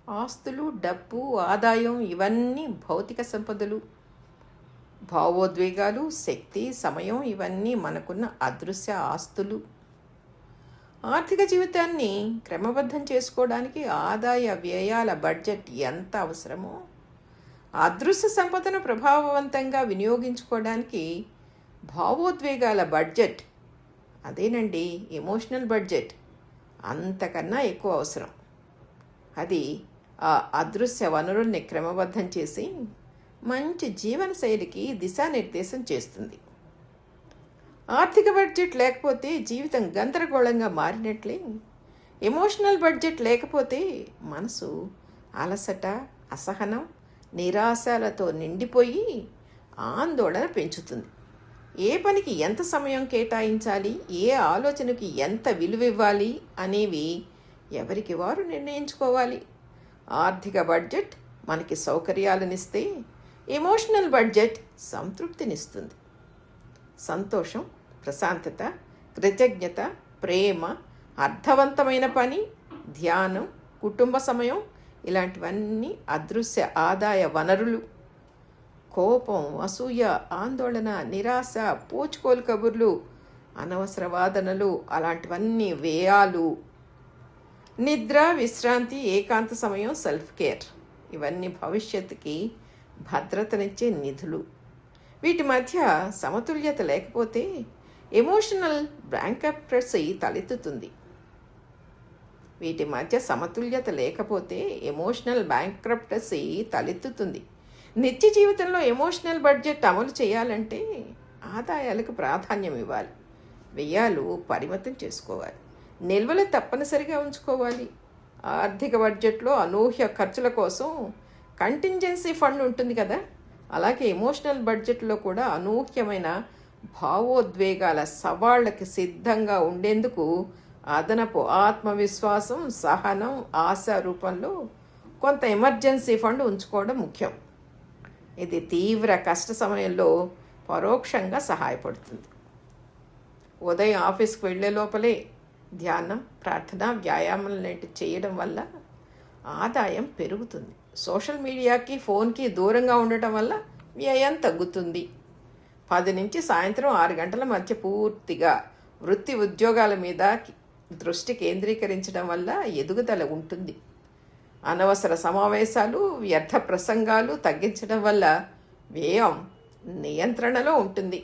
ఆస్తులు, డబ్బు, ఆదాయం ఇవన్నీ భౌతిక సంపదలు. భావోద్వేగాలు, శక్తి, సమయం ఇవన్నీ మనకున్న అదృశ్య ఆస్తులు. ఆర్థిక జీవితాన్ని క్రమబద్ధం చేసుకోవడానికి ఆదాయ వ్యయాల బడ్జెట్ ఎంత అవసరమో, అదృశ్య సంపదను ప్రభావవంతంగా వినియోగించుకోవడానికి భావోద్వేగాల బడ్జెట్, అదేనండి ఎమోషనల్ బడ్జెట్, అంతకన్నా ఎక్కువ అవసరం. అది ఆ అదృశ్య వనరుల్ని క్రమబద్ధం చేసి మంచి జీవనశైలికి దిశానిర్దేశం చేస్తుంది. ఆర్థిక బడ్జెట్ లేకపోతే జీవితం గందరగోళంగా మారినట్లే, ఎమోషనల్ బడ్జెట్ లేకపోతే మనసు అలసట, అసహనం, నిరాశలతో నిండిపోయి ఆందోళన పెంచుతుంది. ఏ పనికి ఎంత సమయం కేటాయించాలి, ఏ ఆలోచనకి ఎంత విలువ ఇవ్వాలి అనేవి ఎవరికి వారు నిర్ణయించుకోవాలి. ఆర్థిక బడ్జెట్ మనకి సౌకర్యాలనిస్తే, ఎమోషనల్ బడ్జెట్ సంతృప్తినిస్తుంది. సంతోషం, ప్రశాంతత, కృతజ్ఞత, ప్రేమ, అర్థవంతమైన పని, ధ్యానం, కుటుంబ సమయం ఇలాంటివన్నీ అదృశ్య ఆదాయ వనరులు. కోపం, అసూయ, ఆందోళన, నిరాశ, పోచుకోలు కబుర్లు, అనవసర వాదనలు అలాంటివన్నీ వ్యయాలు. నిద్ర, విశ్రాంతి, ఏకాంత సమయం, సెల్ఫ్ కేర్ ఇవన్నీ భవిష్యత్తుకి భద్రతనిచ్చే నిధులు. వీటి మధ్య సమతుల్యత లేకపోతే ఎమోషనల్ బ్యాంక్రప్టసీ తలెత్తుతుంది. వీటి మధ్య సమతుల్యత లేకపోతే ఎమోషనల్ బ్యాంక్రప్టసీ తలెత్తుతుంది. నిత్య జీవితంలో ఎమోషనల్ బడ్జెట్ అమలు చేయాలంటే ఆదాయాలకు ప్రాధాన్యం ఇవ్వాలి, వ్యయాలు పరిమితం చేసుకోవాలి, నిల్వలు తప్పనిసరిగా ఉంచుకోవాలి. ఆర్థిక బడ్జెట్లో అనూహ్య ఖర్చుల కోసం కంటింజెన్సీ ఫండ్ ఉంటుంది కదా, అలాగే ఎమోషనల్ బడ్జెట్లో కూడా అనూహ్యమైన భావోద్వేగాల సవాళ్ళకి సిద్ధంగా ఉండేందుకు అదనపు ఆత్మవిశ్వాసం, సహనం, ఆశ రూపంలో కొంత ఎమర్జెన్సీ ఫండ్ ఉంచుకోవడం ముఖ్యం. ఇది తీవ్ర కష్ట సమయంలో పరోక్షంగా సహాయపడుతుంది. ఉదయం ఆఫీస్కి వెళ్ళే లోపలే ధ్యానం, ప్రార్థన, వ్యాయామం లాంటి చేయడం వల్ల ఆదాయం పెరుగుతుంది. సోషల్ మీడియాకి, ఫోన్కి దూరంగా ఉండటం వల్ల వ్యయం తగ్గుతుంది. 10 నుంచి సాయంత్రం 6 గంటల మధ్య పూర్తిగా వృత్తి ఉద్యోగాల మీద దృష్టి కేంద్రీకరించడం వల్ల ఎదుగుదల ఉంటుంది. అనవసర సమావేశాలు, వ్యర్థ ప్రసంగాలు తగ్గించడం వల్ల వ్యయం నియంత్రణలో ఉంటుంది.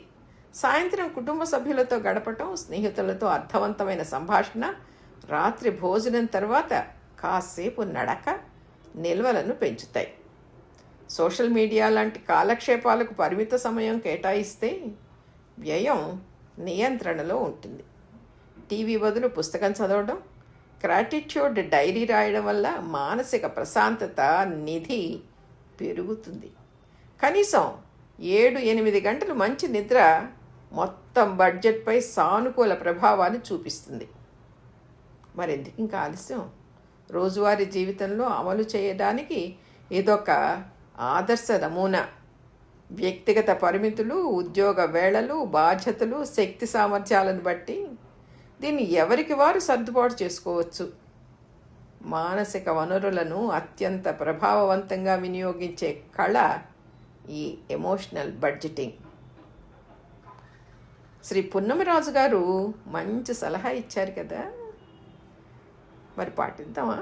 సాయంత్రం కుటుంబ సభ్యులతో గడపటం, స్నేహితులతో అర్థవంతమైన సంభాషణ, రాత్రి భోజనం తర్వాత కాసేపు నడక నిల్వలను పెంచుతాయి. సోషల్ మీడియా లాంటి కాలక్షేపాలకు పరిమిత సమయం కేటాయిస్తే వ్యయం నియంత్రణలో ఉంటుంది. టీవీ బదులు పుస్తకం చదవడం, గ్రాటిట్యూడ్ డైరీ రాయడం వల్ల మానసిక ప్రశాంతత నిధి పెరుగుతుంది. కనీసం 7-8 గంటలు మంచి నిద్ర మొత్తం బడ్జెట్పై సానుకూల ప్రభావాన్ని చూపిస్తుంది. మరెందుకు ఇంకా ఆలస్యం? రోజువారీ జీవితంలో అమలు చేయడానికి ఇదొక ఆదర్శ నమూనా. వ్యక్తిగత పరిమితులు, ఉద్యోగ వేళలు, బాధ్యతలు, శక్తి సామర్థ్యాలను బట్టి దీన్ని ఎవరికి వారు సర్దుబాటు చేసుకోవచ్చు. మానసిక వనరులను అత్యంత ప్రభావవంతంగా వినియోగించే కళ ఈ ఎమోషనల్ బడ్జెటింగ్. శ్రీ పున్నమరాజు గారు మంచి సలహా ఇచ్చారు కదా, మరి పాటిద్దామా?